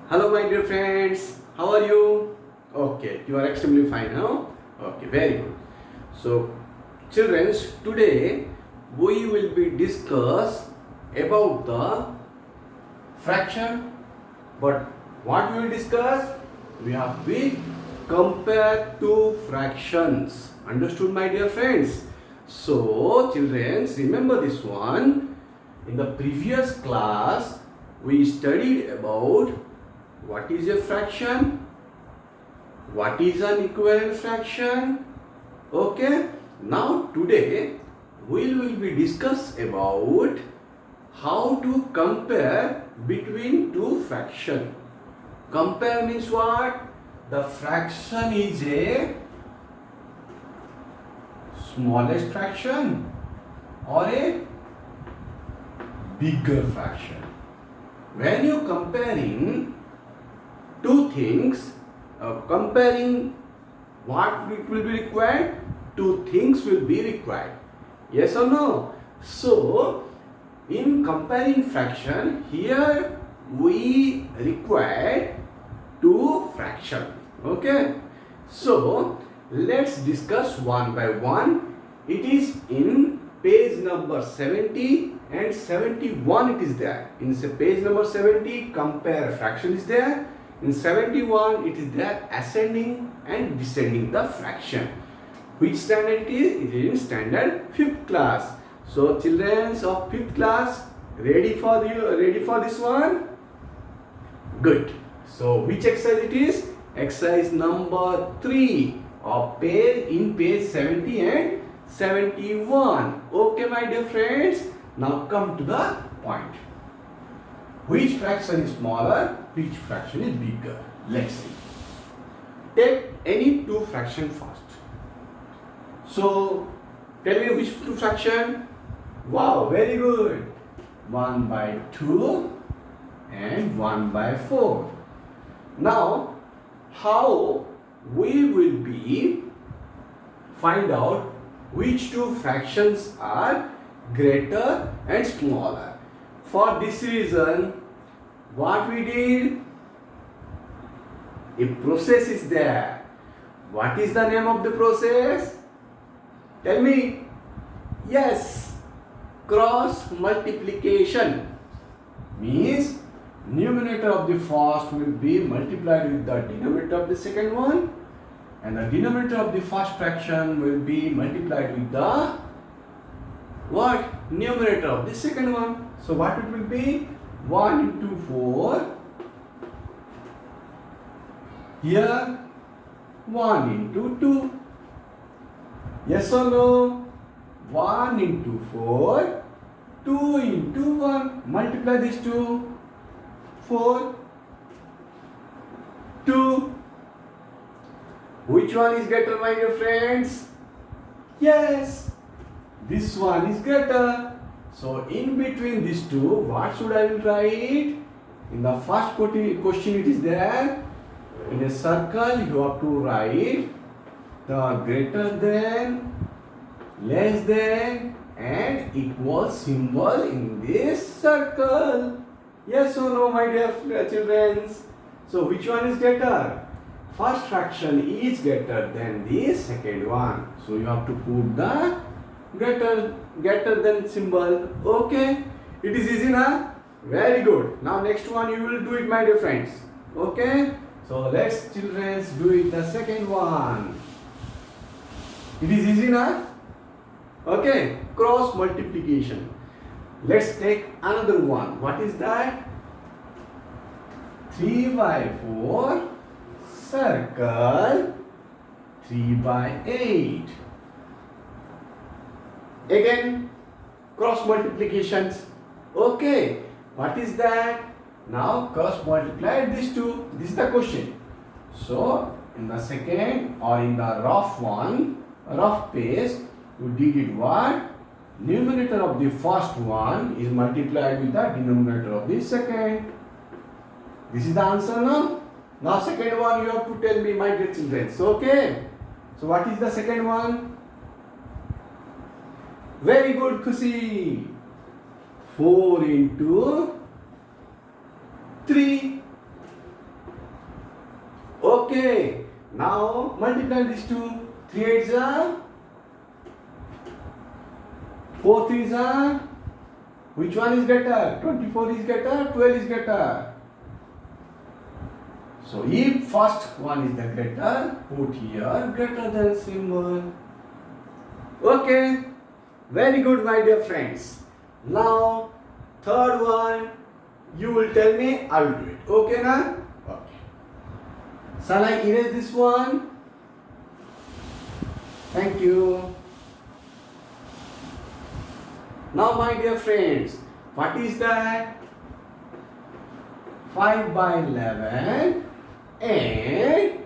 Hello, my dear friends. How are you? Okay, you are extremely fine, huh? Okay, very good. So, children, today we will be discuss about the fraction. But what we will discuss? We have to compare two fractions. Understood, my dear friends? So, children, remember this one. In the previous class, we studied about what is a fraction, what is an equivalent fraction. Okay, now today we will be discuss about how to compare between two fraction. Compare means what? The fraction is a smallest fraction or a bigger fraction. When you comparing two things, comparing what it will be required, two things will be required. Yes or no? So, in comparing fraction, here we require two fraction. Okay? So, let's discuss one by one. It is in page number 70 and 71 it is there. In page number 70, compare fraction is there. In 71, it is there ascending and descending the fraction. Which standard it is? It is in standard 5th class. So, children of 5th class, ready for this one? Good. So, which exercise it is? Exercise number 3 of page 70 and 71. Okay, my dear friends. Now come to the point. Which fraction is smaller? Which fraction is bigger? Let's see. Take any two fraction first. So, tell me which two fraction? Wow, very good. 1 by 2 and 1 by 4. Now, how we will be find out which two fractions are greater and smaller? For this reason, what we did? A process is there. What is the name of the process? Tell me. Yes, cross multiplication. Means numerator of the first will be multiplied with the denominator of the second one, and the denominator of the first fraction will be multiplied with the what? Numerator of the second one. So what it will be? 1 into 4. Here 1 into 2. Yes or no? 1 into 4. 2 into 1. Multiply these two. 4. 2. Which one is greater, my dear friends? Yes, this one is greater. So in between these two, what should I will write? In the first question it is there. In a circle you have to write the greater than, less than and equal symbol in this circle. Yes or no, my dear children? So which one is greater? First fraction is greater than the second one. So you have to put the greater than symbol. Okay, it is easy now. Very good. Now next one you will do it, my dear friends. Okay, so let's children do it the second one. It is easy now. Okay, cross multiplication. Let's take another one. What is that? 3 by 4 circle 3 by 8. Again, cross multiplications. Okay, what is that? Now cross multiply these two. This is the question. So in the second or in the rough page, you did it what? Numerator of the first one is multiplied with the denominator of the second. This is the answer now. Now second one you have to tell me, my dear children. Okay. So what is the second one? Very good, Khushi. 4 into 3. Now multiply these two. 3 8s are 4 3s are. Which one is greater? 24 is greater, 12 is greater. So if first one is the greater, put here greater than symbol. Okay, very good, my dear friends. Now third one, you will tell me, I will do it. Okay, na? Okay. Shall I erase this one? Thank you. Now, my dear friends, what is that? 5 by 11 and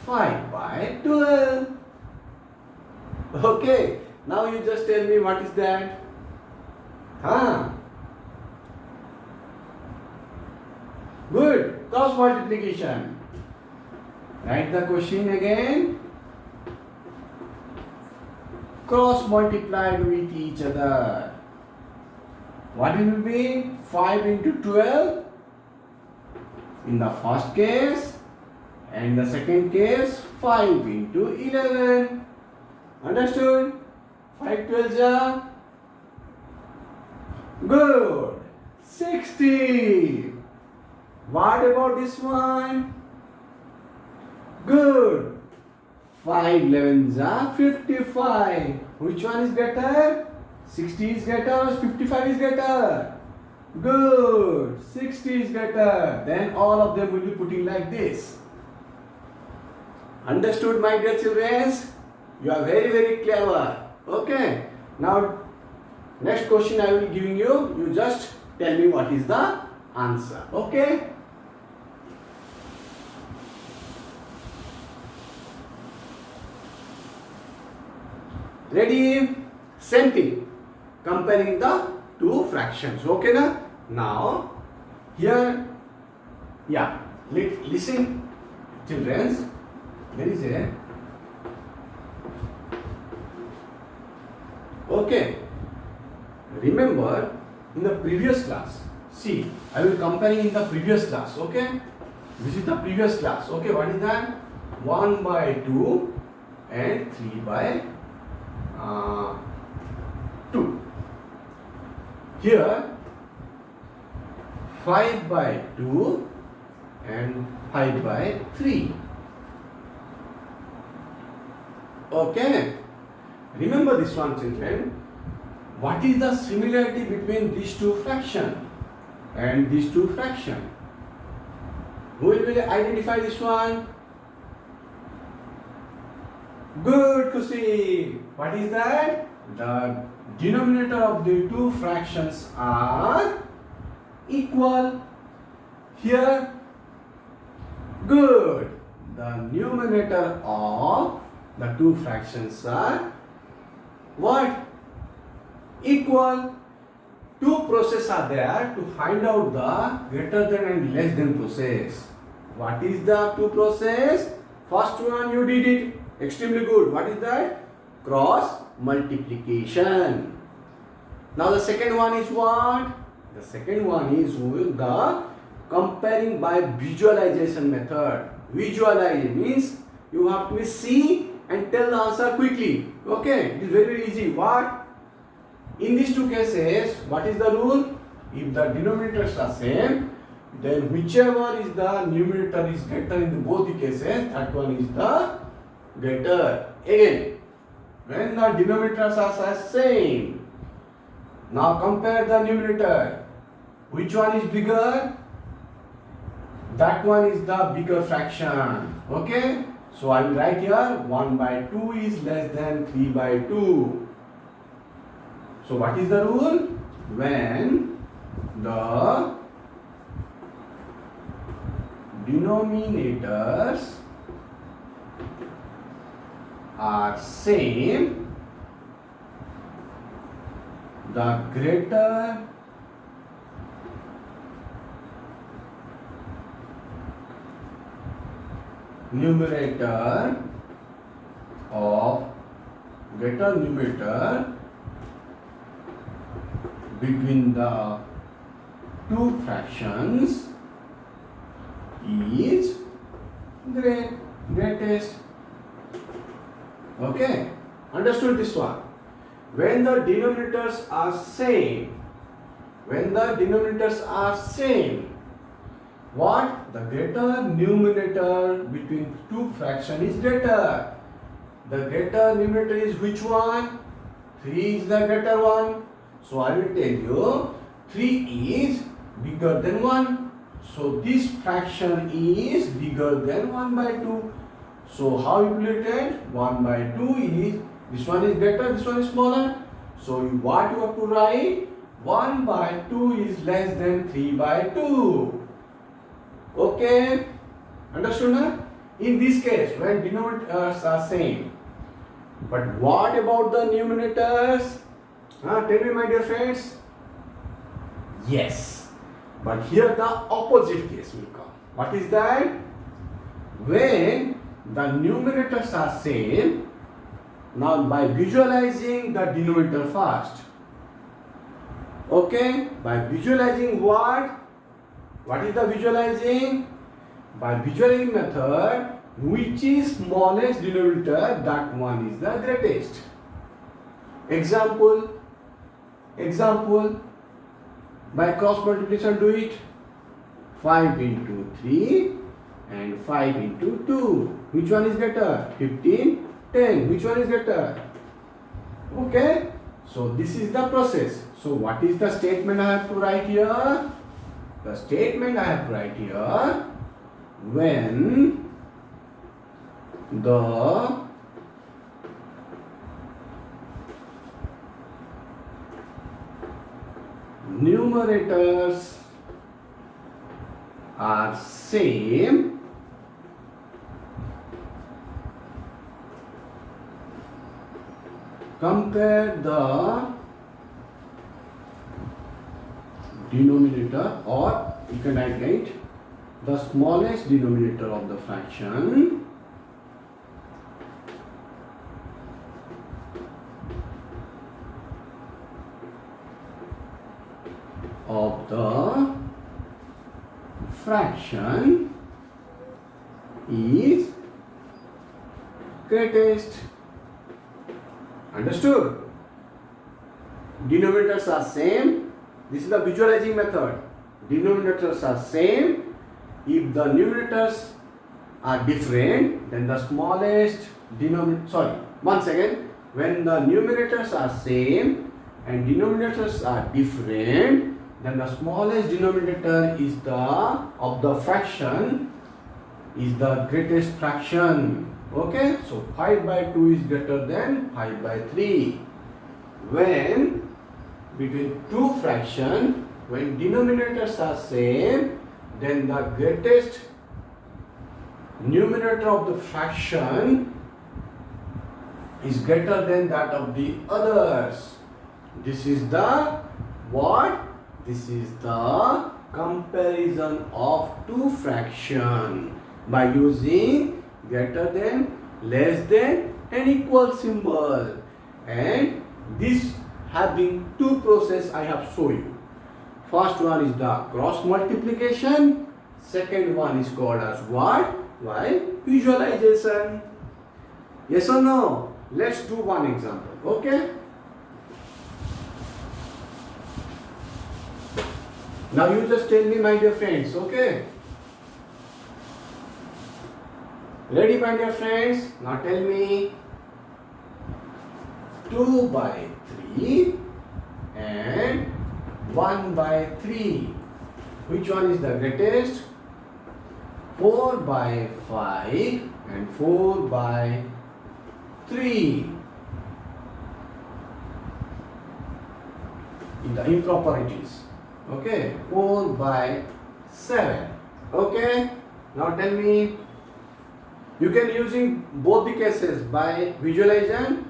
5 by 12. Okay, now you just tell me what is that? Good, cross multiplication. Write the question again. Cross multiplied with each other. What it will be? 5 into 12 in the first case, and the second case 5 into 11. Understood? 5 12s are good. 60. What about this one? Good. 5 11s are 55. Which one is greater? 60 is greater or 55 is greater? Good. 60 is greater. Then all of them will be putting like this. Understood, my dear children? You are very, very clever. Okay. Now, next question I will be giving you. You just tell me what is the answer. Okay. Ready? Same thing. Comparing the two fractions. Okay, na? Now, here, yeah. Listen, children. There is a. Okay. Remember, in the previous class, see, I will comparing in the previous class. Okay. This is the previous class. Okay. What is that? 1 by 2 and 3 by 2. Here 5 by 2 and 5 by 3. Okay. Remember this one, children. What is the similarity between these two fractions and these two fractions? Who will identify this one? Good, Kushi. What is that? The denominator of the two fractions are equal. Here, good. The numerator of the two fractions are what? Equal. Two processes are there to find out the greater than and less than process. What is the two process? First one you did it. Extremely good. What is that? Cross multiplication. Now the second one is what? The second one is with the comparing by visualization method. Visualize means you have to see and tell the answer quickly. Okay, it is very easy. What? In these two cases, what is the rule? If the denominators are same, then whichever is the numerator is greater in both the cases, that one is the greater. Again, when the denominators are same, now compare the numerator. Which one is bigger? That one is the bigger fraction. Okay? So I will write here 1 by 2 is less than 3 by 2. So what is the rule? When the denominators are same, the greater numerator between the two fractions is great. greatest. Okay, understood this one? When the denominators are same, what? The greater numerator between two fractions is greater. The greater numerator is which one? 3 is the greater one. So I will tell you 3 is bigger than 1. So this fraction is bigger than 1 by 2. So how you will write? 1 by 2 is, this one is greater, this one is smaller. So what you have to write? 1 by 2 is less than 3 by 2. Okay? Understood now? In this case, when denominators are same. But what about the numerators? Tell me, my dear friends. Yes. But here the opposite case will come. What is that? When the numerators are same, now by visualizing the denominator first. Okay? By visualizing what? What is the visualizing? By visualizing method, which is smallest denominator, that one is the greatest. Example, by cross multiplication do it. 5 into 3 and 5 into 2. Which one is greater? 15, 10. Which one is greater? Okay. So this is the process. So what is the statement I have to write here? The statement I have to write here, when the numerators are same, compare the denominator, or you can write the smallest denominator of the fraction of the fraction is greatest. Understood? Denominators are same. This is the visualizing method. Denominators are same. If the numerators are different, then the smallest denominator, once again, when the numerators are same and denominators are different, then the smallest denominator is of the fraction is the greatest fraction. Okay, so 5 by 2 is greater than 5 by 3. When between two fractions, when denominators are same, then the greatest numerator of the fraction is greater than that of the others. This is the what? This is the comparison of two fractions by using greater than, less than and equal symbol. And this having two process I have shown you. First one is the cross multiplication. Second one is called as what? Why? Visualization. Yes or no? Let's do one example. Okay? Now you just tell me, my dear friends. Okay? Ready, my dear friends? Now tell me. 2 by 3 and 1 by 3. Which one is the greatest? 4 by 5 and 4 by 3. In the improprieties. Okay, 4 by 7. Okay, now tell me. You can using both the cases by visualization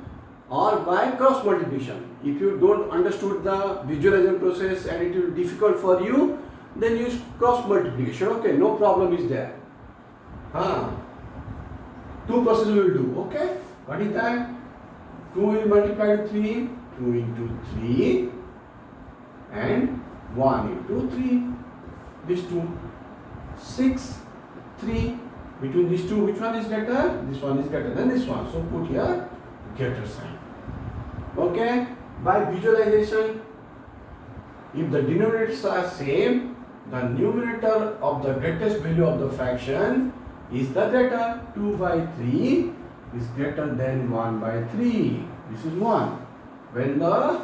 or by cross multiplication. If you don't understood the visualization process and it will be difficult for you, then use cross multiplication. Okay, no problem is there. Two processes we will do. Okay, what is that? 2 will multiply to 3, 2 into 3 and 1 into 3. These two, 6, 3, Between these two, which one is greater? This one is greater than this one. So put here greater sign. Okay? By visualization, if the denominators are same, the numerator of the greatest value of the fraction is the greater. 2 by 3 is greater than 1 by 3. This is 1. When the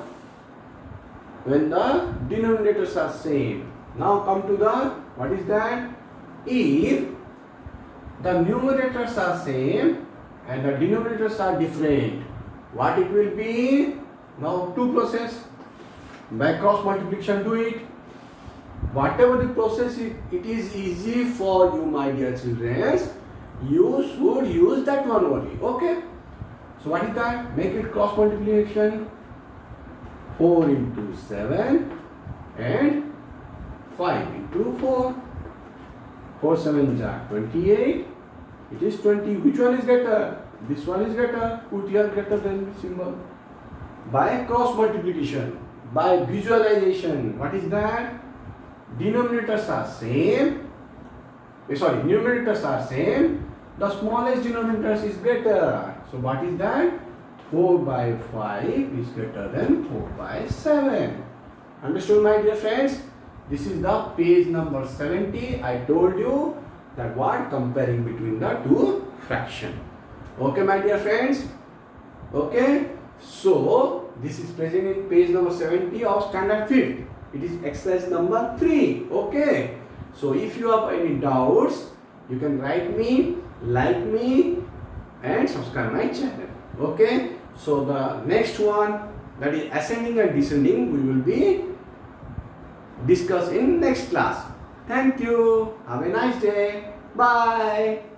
denominators are same. Now come to the, what is that? If the numerators are same and the denominators are different, what it will be? Now two process. By cross multiplication do it. Whatever the process it is easy for you, my dear children, you should use that one only. Okay? So what is that? Make it cross multiplication. 4 into 7 and 5 into 4. 4 7 are 28. It is 20. Which one is greater? This one is greater. Put here greater than symbol. By cross multiplication, by visualization, what is that? Denominators are same. Numerators are same. The smallest denominators is greater. So what is that? 4 by 5 is greater than 4 by 7. Understood, my dear friends? This is the page number 70. I told you that what? Comparing between the two fraction. Okay, my dear friends? Okay? So, this is present in page number 70 of standard 5th. It is exercise number 3. Okay? So, if you have any doubts, you can write me, like me, and subscribe my channel. Okay? So, the next one, that is ascending and descending, we will be discuss in next class. Thank you. Have a nice day. Bye.